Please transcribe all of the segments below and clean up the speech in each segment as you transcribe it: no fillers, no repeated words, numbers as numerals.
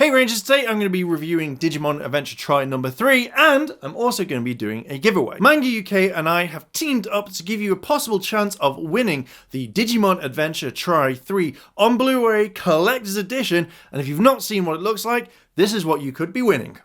Hey Rangers, today I'm going to be reviewing Digimon Adventure Tri number 3, and I'm also going to be doing a giveaway. Manga UK and I have teamed up to give you a possible chance of winning the Digimon Adventure Tri 3 on Blu-ray Collector's Edition, and if you've not seen what it looks like, this is what you could be winning.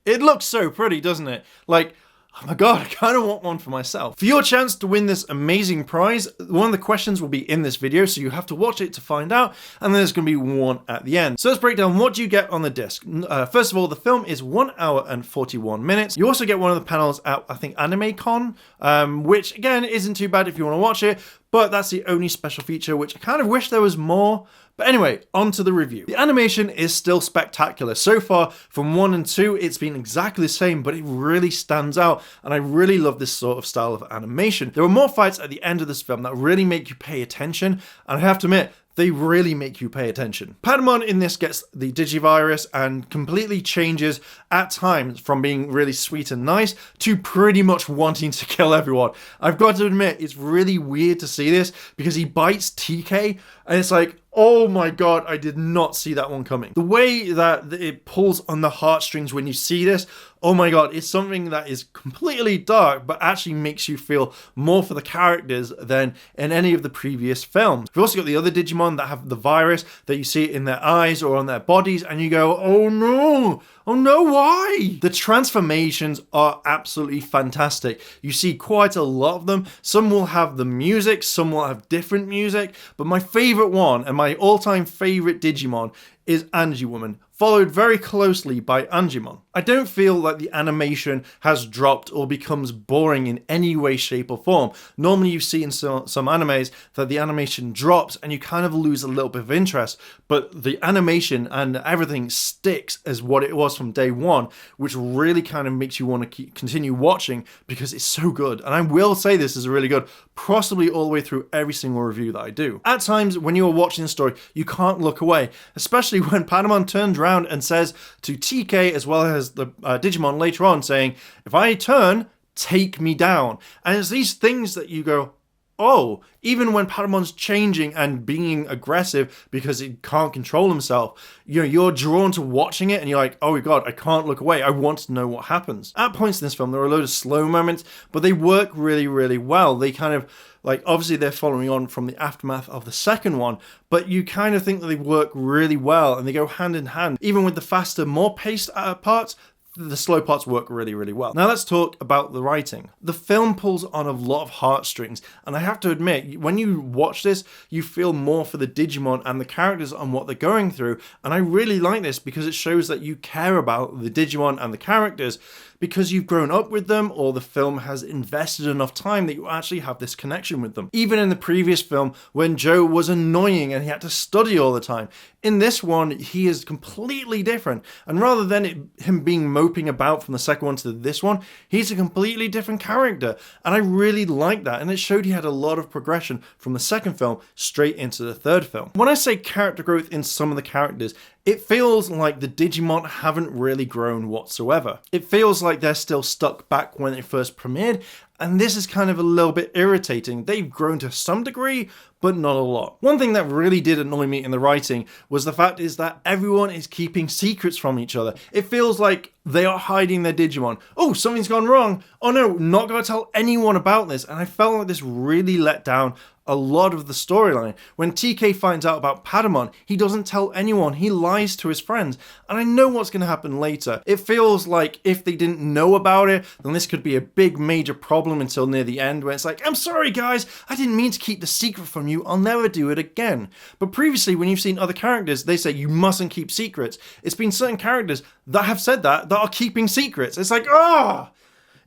It looks so pretty, doesn't it? Like, oh my god, I kind of want one for myself. For your chance to win this amazing prize, one of the questions will be in this video, so you have to watch it to find out, and then there's going to be one at the end. So let's break down what you get on the disc. First of all, the film is 1 hour and 41 minutes. You also get one of the panels at, I think, AnimeCon, which again isn't too bad if you want to watch it, but that's the only special feature, which I kind of wish there was more. But anyway, on to the review. The animation is still spectacular. So far, from 1 and 2, it's been exactly the same, but it really stands out, and I really love this sort of style of animation. There are more fights at the end of this film that really make you pay attention, and I have to admit, they really make you pay attention. Patamon in this gets the Digivirus and completely changes at times from being really sweet and nice to pretty much wanting to kill everyone. I've got to admit, it's really weird to see this because he bites TK and it's like, oh my god, I did not see that one coming. The way that it pulls on the heartstrings when you see this, oh my god, it's something that is completely dark, but actually makes you feel more for the characters than in any of the previous films. We've also got the other Digimon that have the virus, that you see it in their eyes or on their bodies, and you go, oh no, why? The transformations are absolutely fantastic. You see quite a lot of them. Some will have the music, some will have different music, but my favorite one, and my all-time favorite Digimon, is Angiwoman, followed very closely by Angimon. I don't feel like the animation has dropped or becomes boring in any way, shape or form. Normally you see in some animes that the animation drops and you kind of lose a little bit of interest, but the animation and everything sticks as what it was from day one, which really kind of makes you want to continue watching because it's so good. And I will say this is really good, possibly all the way through every single review that I do. At times when you're watching the story, you can't look away, especially when Patamon turns around and says to TK as well as the Digimon later on saying, if I turn, take me down. And it's these things that you go, oh, even when Patamon's changing and being aggressive because he can't control himself, you know, you're drawn to watching it and you're like, oh my god, I can't look away. I want to know what happens. At points in this film, there are a load of slow moments, but they work really, really well. They kind of, like, obviously they're following on from the aftermath of the second one, but you kind of think that they work really well and they go hand in hand. Even with the faster, more paced parts, the slow parts work really, really well. Now let's talk about the writing. The film pulls on a lot of heartstrings, and I have to admit, when you watch this, you feel more for the Digimon and the characters and what they're going through, and I really like this because it shows that you care about the Digimon and the characters because you've grown up with them, or the film has invested enough time that you actually have this connection with them. Even in the previous film, when Joe was annoying and he had to study all the time, in this one, he is completely different. And rather than him being moping about from the second one to this one, he's a completely different character. And I really like that. And it showed he had a lot of progression from the second film straight into the third film. When I say character growth in some of the characters, it feels like the Digimon haven't really grown whatsoever. It feels like they're still stuck back when it first premiered, and this is kind of a little bit irritating. They've grown to some degree, but not a lot. One thing that really did annoy me in the writing was the fact is that everyone is keeping secrets from each other. It feels like they are hiding their Digimon. Oh, something's gone wrong. Oh no, not gonna tell anyone about this. And I felt like this really let down a lot of the storyline. When TK finds out about Patamon, he doesn't tell anyone, he lies to his friends, and I know what's going to happen later. It feels like if they didn't know about it, then this could be a big major problem until near the end where it's like, I'm sorry guys, I didn't mean to keep the secret from you, I'll never do it again. But previously when you've seen other characters, they say you mustn't keep secrets. It's been certain characters that have said that are keeping secrets. It's like, ah!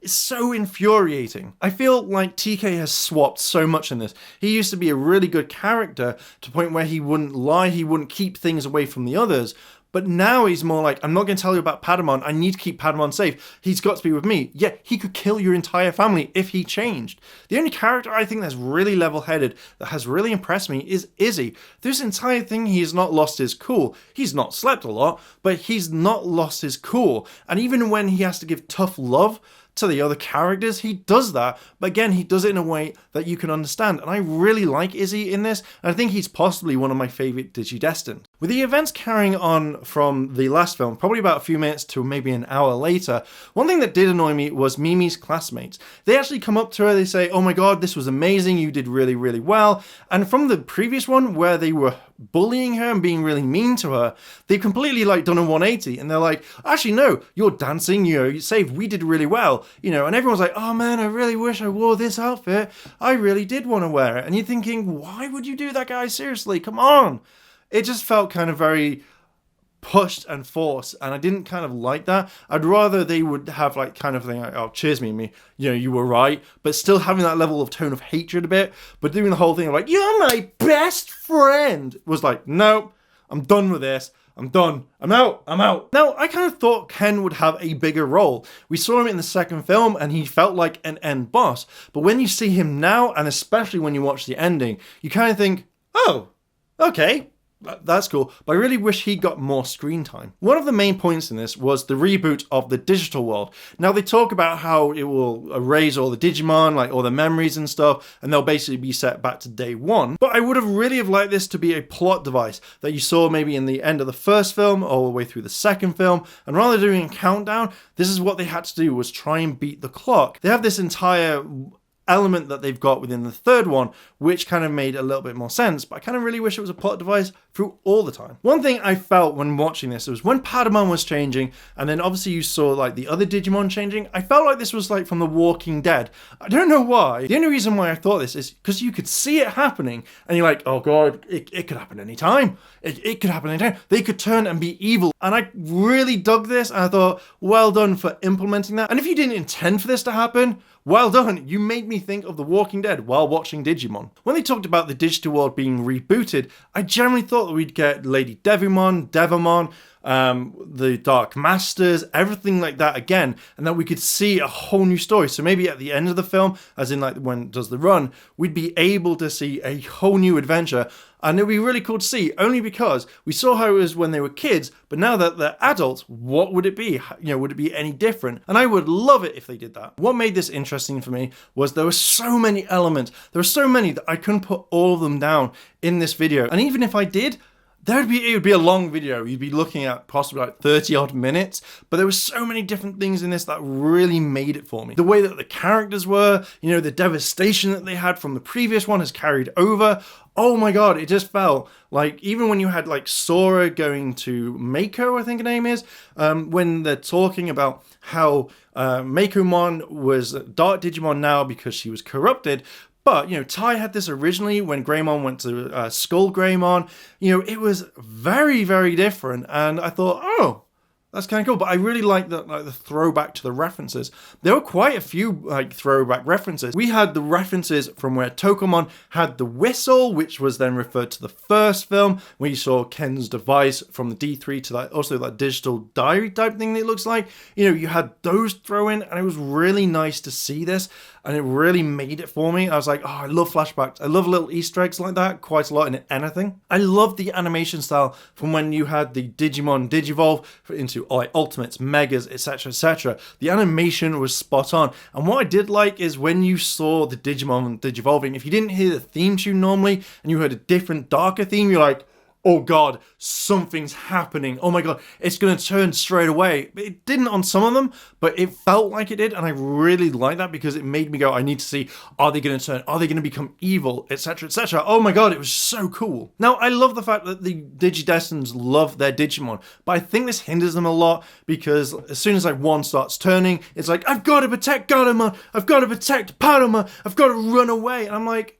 It's so infuriating. I feel like TK has swapped so much in this. He used to be a really good character to the point where he wouldn't lie, he wouldn't keep things away from the others. But now he's more like, I'm not going to tell you about Patamon, I need to keep Patamon safe. He's got to be with me. Yeah, he could kill your entire family if he changed. The only character I think that's really level-headed, that has really impressed me, is Izzy. This entire thing, he has not lost his cool. He's not slept a lot, but he's not lost his cool. And even when he has to give tough love to the other characters, he does that, but again, he does it in a way that you can understand, and I really like Izzy in this, and I think he's possibly one of my favourite Digidestined. With the events carrying on from the last film, probably about a few minutes to maybe an hour later, one thing that did annoy me was Mimi's classmates. They actually come up to her, they say, oh my god, this was amazing, you did really, really well. And from the previous one, where they were bullying her and being really mean to her, they've completely like done a 180, and they're like, actually no, you're dancing, you saved, we did really well, and everyone's like, oh man, I really wish I wore this outfit, I really did want to wear it. And you're thinking, why would you do that, guys? Seriously, come on. It just felt kind of very pushed and forced, and I didn't kind of like that. I'd rather they would have like kind of thing like, oh, cheers Mimi, you were right, but still having that level of tone of hatred a bit, but doing the whole thing of like, you're my best friend, was like, no, I'm done with this. I'm done. I'm out. Now, I kind of thought Ken would have a bigger role. We saw him in the second film and he felt like an end boss. But when you see him now, and especially when you watch the ending, you kind of think, oh, okay, that's cool, but I really wish he got more screen time. One of the main points in this was the reboot of the digital world. Now they talk about how it will erase all the Digimon, like all the memories and stuff, and they'll basically be set back to day one. But I would have really liked this to be a plot device that you saw maybe in the end of the first film, all the way through the second film, and rather than doing a countdown, this is what they had to do, was try and beat the clock. They have this entire element that they've got within the third one, which kind of made a little bit more sense, but I kind of really wish it was a plot device through all the time. One thing I felt when watching this was when Patamon was changing, and then obviously you saw like the other Digimon changing, I felt like this was like from The Walking Dead. I don't know why. The only reason why I thought this is because you could see it happening, and you're like, oh god, it could happen anytime. It could happen anytime. They could turn and be evil. And I really dug this, and I thought, well done for implementing that. And if you didn't intend for this to happen, well done, you made me think of The Walking Dead while watching Digimon. When they talked about the digital world being rebooted, I generally thought that we'd get Lady Devimon, the Dark Masters, everything like that again, and that we could see a whole new story. So maybe at the end of the film, as in like when it does the run, we'd be able to see a whole new adventure. And it would be really cool to see, only because we saw how it was when they were kids, but now that they're adults, what would it be? Would it be any different? And I would love it if they did that. What made this interesting for me was there were so many elements. There were so many that I couldn't put all of them down in this video. And even if I did, it would be a long video. You'd be looking at possibly like 30 odd minutes, but there were so many different things in this that really made it for me. The way that the characters were, the devastation that they had from the previous one has carried over. Oh my god, it just felt like, even when you had like Sora going to Mako, I think her name is, when they're talking about how Makomon was Dark Digimon now because she was corrupted. But, Tai had this originally when Greymon went to Skull Greymon. It was very, very different. And I thought, oh, that's kind of cool. But I really like the throwback to the references. There were quite a few throwback references. We had the references from where Tokomon had the whistle, which was then referred to the first film, where you saw Ken's device from the D3 to that digital diary type thing that it looks like. You had those throw in, and it was really nice to see this. And it really made it for me. I was like, oh, I love flashbacks. I love little Easter eggs like that quite a lot in anything. I love the animation style from when you had the Digimon Digivolve into Ultimates, Megas, etc, etc. The animation was spot on. And what I did like is when you saw the Digimon Digivolving, if you didn't hear the theme tune normally, and you heard a different, darker theme, you're like, oh god, something's happening. Oh my god, it's going to turn straight away. It didn't on some of them, but it felt like it did, and I really like that because it made me go, I need to see, are they going to turn? Are they going to become evil? Etc, etc. Oh my god, it was so cool. Now, I love the fact that the Digidestineds love their Digimon, but I think this hinders them a lot because as soon as one starts turning, it's like, I've got to protect Garamon, I've got to protect Parama, I've got to run away. And I'm like,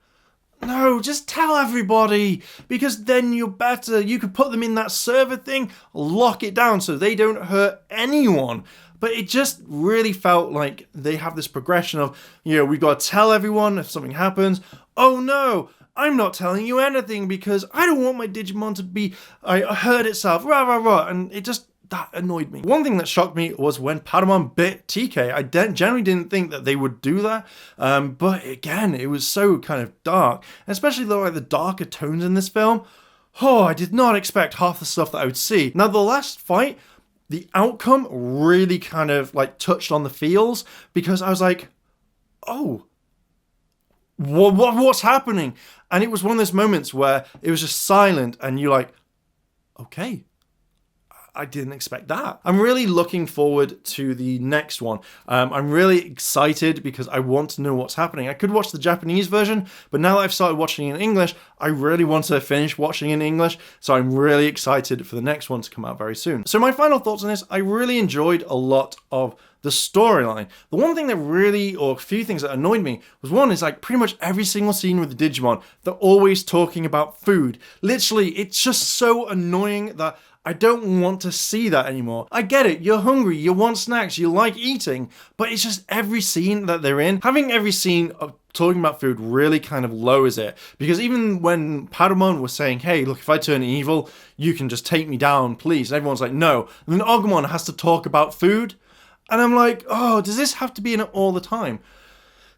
no, just tell everybody, because then you're better. You could put them in that server thing, lock it down so they don't hurt anyone. But it just really felt like they have this progression of, we've got to tell everyone if something happens. Oh no, I'm not telling you anything because I don't want my Digimon to be hurt itself, rah rah rah, and that annoyed me. One thing that shocked me was when Patamon bit TK. I generally didn't think that they would do that, but again, it was so kind of dark, especially the darker tones in this film. Oh, I did not expect half the stuff that I would see. Now, the last fight, the outcome really kind of touched on the feels, because I was like, oh, what's happening? And it was one of those moments where it was just silent, and you're like, okay. I didn't expect that. I'm really looking forward to the next one. I'm really excited because I want to know what's happening. I could watch the Japanese version, but now that I've started watching in English, I really want to finish watching in English, so I'm really excited for the next one to come out very soon. So my final thoughts on this, I really enjoyed a lot of the storyline. The one thing that really, or a few things that annoyed me, was one is like pretty much every single scene with the Digimon, they're always talking about food. Literally, it's just so annoying that I don't want to see that anymore. I get it, you're hungry, you want snacks, you like eating, but it's just every scene that they're in. Having every scene of talking about food really kind of lowers it, because even when Patamon was saying, hey, look, if I turn evil, you can just take me down, please. And everyone's like, no. And then Agumon has to talk about food, and I'm like, oh, does this have to be in it all the time?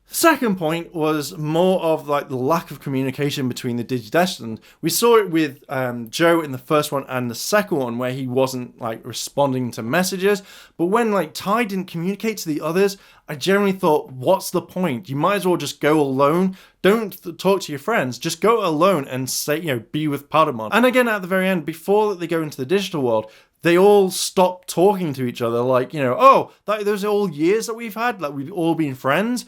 Second point was more of like the lack of communication between the Digidestined. We saw it with Joe in the first one and the second one, where he wasn't like responding to messages. But when like Tai didn't communicate to the others, I generally thought, what's the point? You might as well just go alone. Don't talk to your friends. Just go alone and say, be with Patamon. And again, at the very end, before they go into the digital world, they all stop talking to each other, like, those are all years that we've had, like we've all been friends,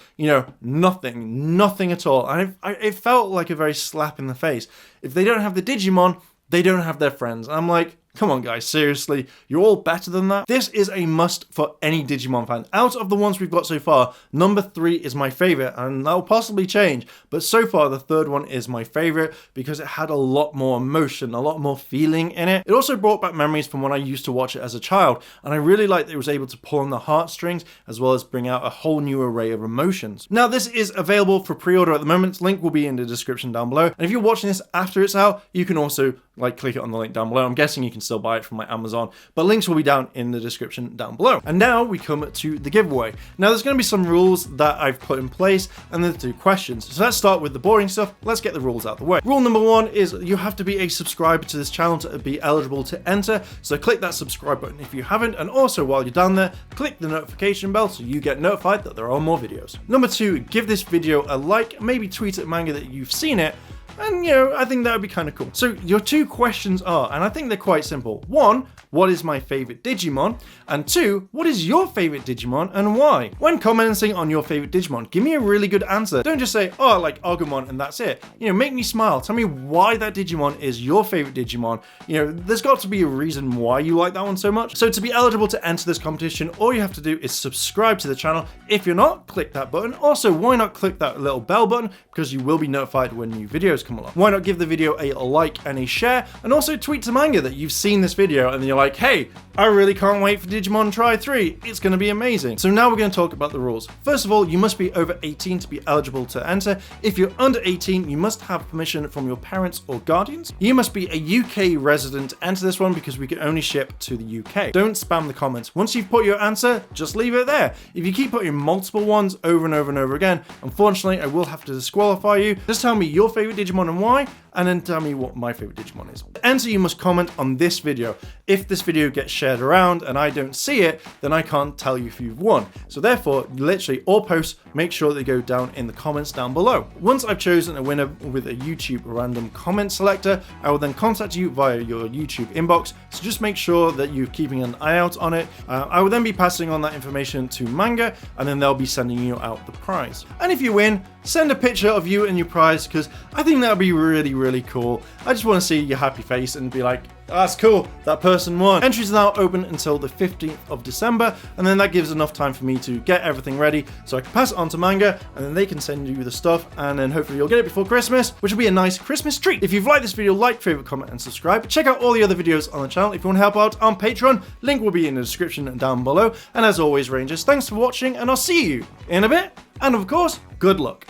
nothing at all. And it felt like a very slap in the face. If they don't have the Digimon, they don't have their friends. And I'm like, come on guys, seriously, you're all better than that? This is a must for any Digimon fan. Out of the ones we've got so far, number 3 is my favorite, and that'll possibly change, but so far the third one is my favorite because it had a lot more emotion, a lot more feeling in it. It also brought back memories from when I used to watch it as a child, and I really liked that it was able to pull on the heartstrings as well as bring out a whole new array of emotions. Now this is available for pre-order at the moment. Link will be in the description down below, and if you're watching this after it's out, you can also click it on the link down below. I'm guessing you can still buy it from my Amazon, but links will be down in the description down below. And now we come to the giveaway. Now there's going to be some rules that I've put in place, and then 2 questions. So let's start with the boring stuff. Let's get the rules out of the way. Rule number 1 is you have to be a subscriber to this channel to be eligible to enter. So click that subscribe button if you haven't, and also while you're down there, click the notification bell so you get notified that there are more videos. Number 2, give this video a like, maybe tweet at Manga that you've seen it. And, I think that would be kind of cool. So your 2 questions are, and I think they're quite simple. 1, what is my favorite Digimon? And 2, what is your favorite Digimon and why? When commenting on your favorite Digimon, give me a really good answer. Don't just say, oh, I like Agumon and that's it. Make me smile. Tell me why that Digimon is your favorite Digimon. There's got to be a reason why you like that one so much. So to be eligible to enter this competition, all you have to do is subscribe to the channel. If you're not, click that button. Also, why not click that little bell button? Because you will be notified when new videos come along. Why not give the video a like and a share, and also tweet to Manga that you've seen this video and you're like, hey, I really can't wait for Digimon Tri 3, it's going to be amazing. So now we're going to talk about the rules. First of all, you must be over 18 to be eligible to enter. If you're under 18, you must have permission from your parents or guardians. You must be a UK resident to enter this one because we can only ship to the UK. Don't spam the comments. Once you've put your answer, just leave it there. If you keep putting multiple ones over and over and over again, unfortunately, I will have to disqualify you. Just tell me your favorite Digimon and why, and then tell me what my favorite Digimon is. To enter, you must comment on this video. If this video gets shared around and I don't see it, then I can't tell you if you've won. So therefore, literally all posts, make sure they go down in the comments down below. Once I've chosen a winner with a YouTube random comment selector, I will then contact you via your YouTube inbox. So just make sure that you're keeping an eye out on it. I will then be passing on that information to Manga, and then they'll be sending you out the prize. And if you win, send a picture of you and your prize, because I think that would be really cool. I just want to see your happy face and be like, that's cool, that person won. Entries are now open until the 15th of December, and then that gives enough time for me to get everything ready so I can pass it on to Manga, and then they can send you the stuff, and then hopefully you'll get it before Christmas, which will be a nice Christmas treat. If you've liked this video, like, favorite, comment, and subscribe. Check out all the other videos on the channel if you want to help out on Patreon. Link will be in the description down below. And as always, Rangers, thanks for watching, and I'll see you in a bit. And of course, good luck.